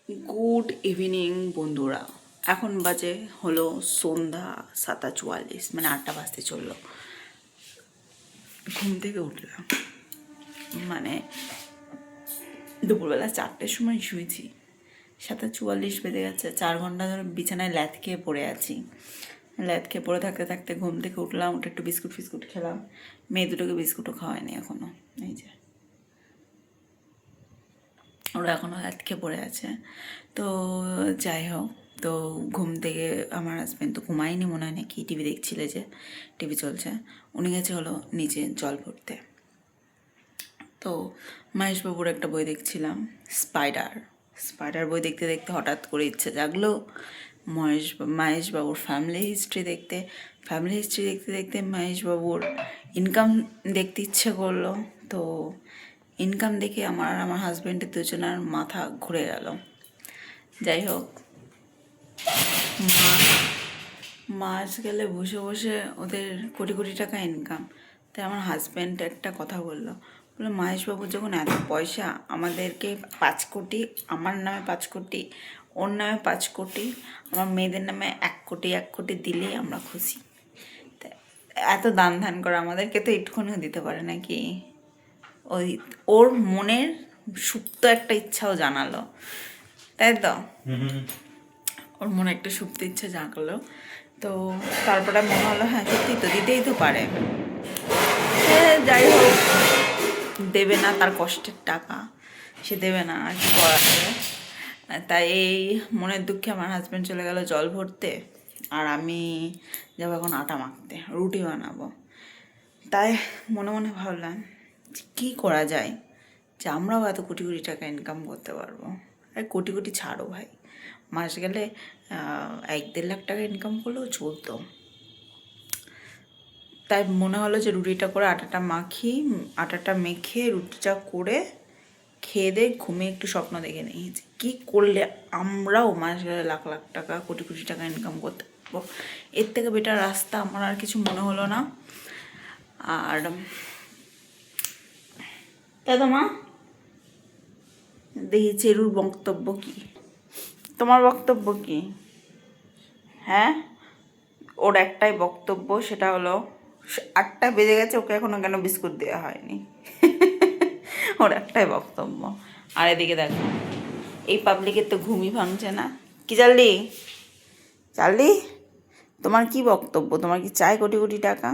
Good evening বন্ধুরা। এখন বাজে হলো সন্ধ্যা 7:44, মানে 8টা বাজতে চললো। ঘুম থেকে উঠলাম, মানে দুপুরবেলা 4টের সময় শুয়েছি, 7:44 বেজে গেছে। 4 ঘন্টা ধরে বিছানায় ল্যাদ খেয়ে পড়ে আছি। ল্যাদ খেয়ে পড়ে থাকতে থাকতে ঘুম থেকে উঠলাম, উঠে একটু বিস্কুট ফিস্কুট খেলাম। মেয়ে দুটোকে বিস্কুটও খাওয়ায়নি এখনও, এই যে ওরা এখনও আটকে পড়ে আছে। তো যাই হোক, তো ঘুম থেকে আমার হাজব্যান্ড তো ঘুমায়নি, মনে হয় নাকি টিভি দেখছিলে, যে টিভি চলছে, উনি গেছে হলো নিচে জল ভরতে। তো মহেশবাবুর একটা বই দেখছিলাম, স্পাইডার বই দেখতে দেখতে হঠাৎ করে ইচ্ছে জাগলো মহেশবাবুর ফ্যামিলি হিস্ট্রি দেখতে দেখতে মহেশবাবুর ইনকাম দেখতে ইচ্ছে করলো। তো ইনকাম দেখে আমার হাজব্যান্ডের দুজনের মাথা ঘুরে গেল। যাই হোক, মাস গেলে বসে বসে ওদের কোটি কোটি টাকা ইনকাম। তাই আমার হাজব্যান্ড একটা কথা বললো, মহেশবাবুর যখন এত পয়সা, আমাদেরকে 5 কোটি, আমার নামে 5 কোটি, ওর নামে 5 কোটি, আমার মেয়েদের নামে 1 কোটি দিলেই আমরা খুশি। এত দান ধান করে আমাদেরকে তো একটুখানিও দিতে পারে নাকি? ওর মনের সুপ্ত একটা ইচ্ছাও জানালো, তাই তো? ওর মনে একটা সুপ্ত ইচ্ছা জাগলো। তো তারপরে মনে হলো হ্যাঁ সত্যি তো, দিতেই তো পারে। যাই হোক, দেবে না, তার কষ্টের টাকা সে দেবে না, আর কি করা যাবে। তাই এই মনের দুঃখে আমার হাজব্যান্ড চলে গেল জল ভরতে, আর আমি যাবো এখন আটা মাখতে, রুটি বানাবো। তাই মনে মনে ভাবলাম কী করা যায় যে আমরাও এত কোটি কোটি টাকা ইনকাম করতে পারবো। আর কোটি কোটি ছাড়ো ভাই, মাস গেলে 1-1.5 লাখ টাকা ইনকাম করলেও চলতো। তাই মনে হলো যে রুটিটা করে আটাটা মেখে রুটিটা করে খেয়ে দিয়ে ঘুমিয়ে একটু স্বপ্ন দেখে নিয়েছি কী করলে আমরাও মাস গেলে লাখ লাখ টাকা কোটি কোটি টাকা ইনকাম করতে পারবো। এর থেকে বেটার রাস্তা আমার আর কিছু মনে হলো না। আর তাই তো মা, দেখি চেরুর বক্তব্য কি, তোমার বক্তব্য কি? হ্যাঁ, ওর একটাই বক্তব্য, সেটা হলো 8টা বেজে গেছে, ওকে এখনো কেন বিস্কুট দেওয়া হয়নি। ওর একটাই বক্তব্য। আর এদিকে দেখো, এই পাবলিকের তো ঘুমই ভাঙছে না। কি চার্লি, তোমার কি বক্তব্য? তোমার কি চাই কোটি কোটি টাকা?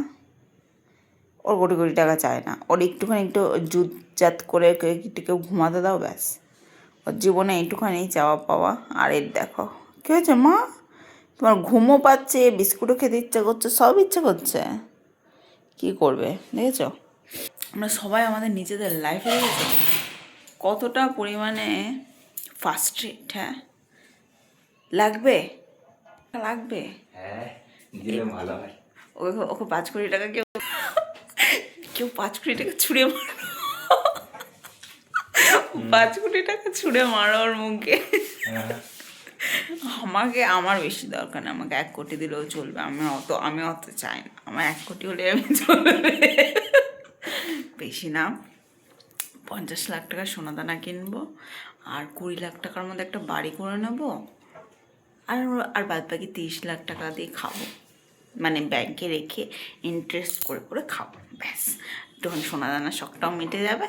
ওর কোটি কোটি টাকা চায় না, ওর একটুখানি একটু জুতজাত করে কেউ ঘুমাতে দাও, ব্যাস। ওর জীবনে এইটুখানি চাওয়া পাওয়া। আর এর দেখো কী হয়েছে মা, তোমার ঘুমও পাচ্ছে, বিস্কুটও খেতে ইচ্ছা করছে, সব ইচ্ছা করছে। কি করবে দেখেছো? আমরা সবাই আমাদের নিজেদের লাইফে দেখেছো কতটা পরিমাণে ফার্স্ট্রেট। হ্যাঁ, লাগবে। ভালো হয়। ওকে 5 কোটি টাকা কেউ 5 কোটি টাকা ছুঁড়ে মারো, 5 কোটি টাকা ছুঁড়ে মারো ওর মুখে। আমার বেশি দরকার নেই, আমাকে 1 কোটি দিলেও চলবে। আমি অত চাই না, আমার 1 কোটি হলে আমি চলবে। বেশি না, 50 লাখ টাকার সোনাদানা কিনবো, আর 20 লাখ টাকার মধ্যে একটা বাড়ি করে নেবো, আর বাদ বাকি 30 লাখ টাকা দিয়ে খাবো, মানে ব্যাংকে রেখে ইন্টারেস্ট করে করে খাবো, ব্যাস। একটুখানি সোনাদানার শখটাও মিটে যাবে,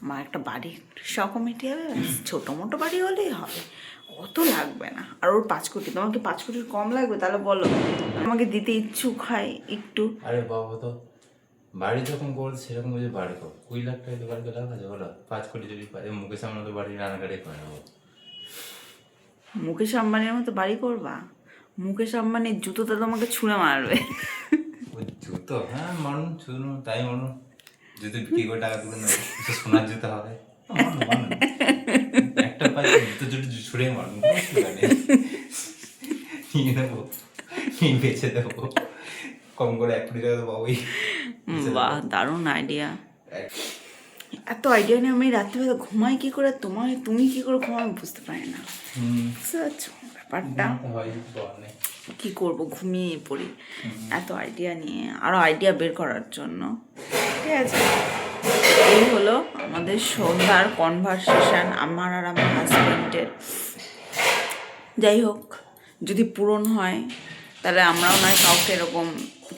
আমার একটা বাড়ির শখও মিটে যাবে, ব্যাস। ছোটো মোটো বাড়ি হলেই হবে, অত লাগবে না। আর ওর 5 কোটি, তোমার কি 5 কোটির কম লাগবে? তাহলে বলো, আমাকে দিতে ইচ্ছুক হয় একটু। আরে বাবা, তো বাড়ি যখন করছে সেরকম বুঝে বাড়ি কর, 20 লাখ টাকা তো বাড়িতে লাভ আছে বলো। 5 কোটি যদি পাই, মুকেশ আম্বানি তো বাড়ি রানাঘাটে করে নেবো। মুকেশ আম্বানির মতো বাড়ি করবা? মুকেশ আম্বানির জুতোতে তোমাকে ছুঁড়ে মারবে। ওই জুতো, হ্যাঁ মানুন শুনুন, তাই মানুন জুতো বিক্রি করে টাকা তুলে নেবো, সোনার জুতো হবে। একটা পাই জুতো ছুঁড়ে মারুন, নিয়ে নেবো, বেঁচে দেবো, কম করে 1 কোটি টাকা তো পাবোই। বাহ, দারুণ আইডিয়া। এত আইডিয়া নিয়ে আমি রাত্রিবেলা ঘুমাই কি করে, তুমি কি করে ঘুমাও আমি বুঝতে পারি না। বুঝতে পারছো ব্যাপারটা? কি করব, ঘুমিয়ে পড়ি এত আইডিয়া নিয়ে, আরও আইডিয়া বের করার জন্য। ঠিক আছে, এই হলো আমাদের সন্ধ্যার কনভারসেশন, আমার আর আমার হাজব্যান্ডের। যাই হোক, যদি পূরণ হয় তাহলে আমরাও নয় কাউকে এরকম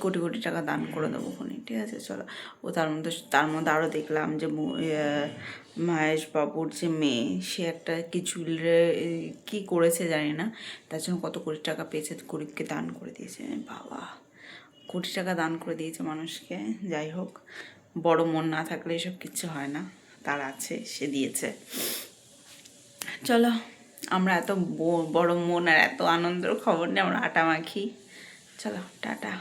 কোটি কোটি টাকা দান করে দেবো ফোনে, ঠিক আছে? চলো। ও তার মধ্যে আরও দেখলাম যে মহেশ বাবুর যে মেয়ে, সে একটা কি চুলের কী করেছে জানি না, তার জন্য কত কোটি টাকা পেয়েছে, গরিবকে দান করে দিয়েছে। বাবা, কোটি টাকা দান করে দিয়েছে মানুষকে। যাই হোক, বড় মন না থাকলে এসব কিচ্ছু হয় না, তার আছে, সে দিয়েছে। চলো, আমরা এত বড় মন আর এত আনন্দের খবর নিয়ে আমরা আটা মাখি। চলো, টাটা।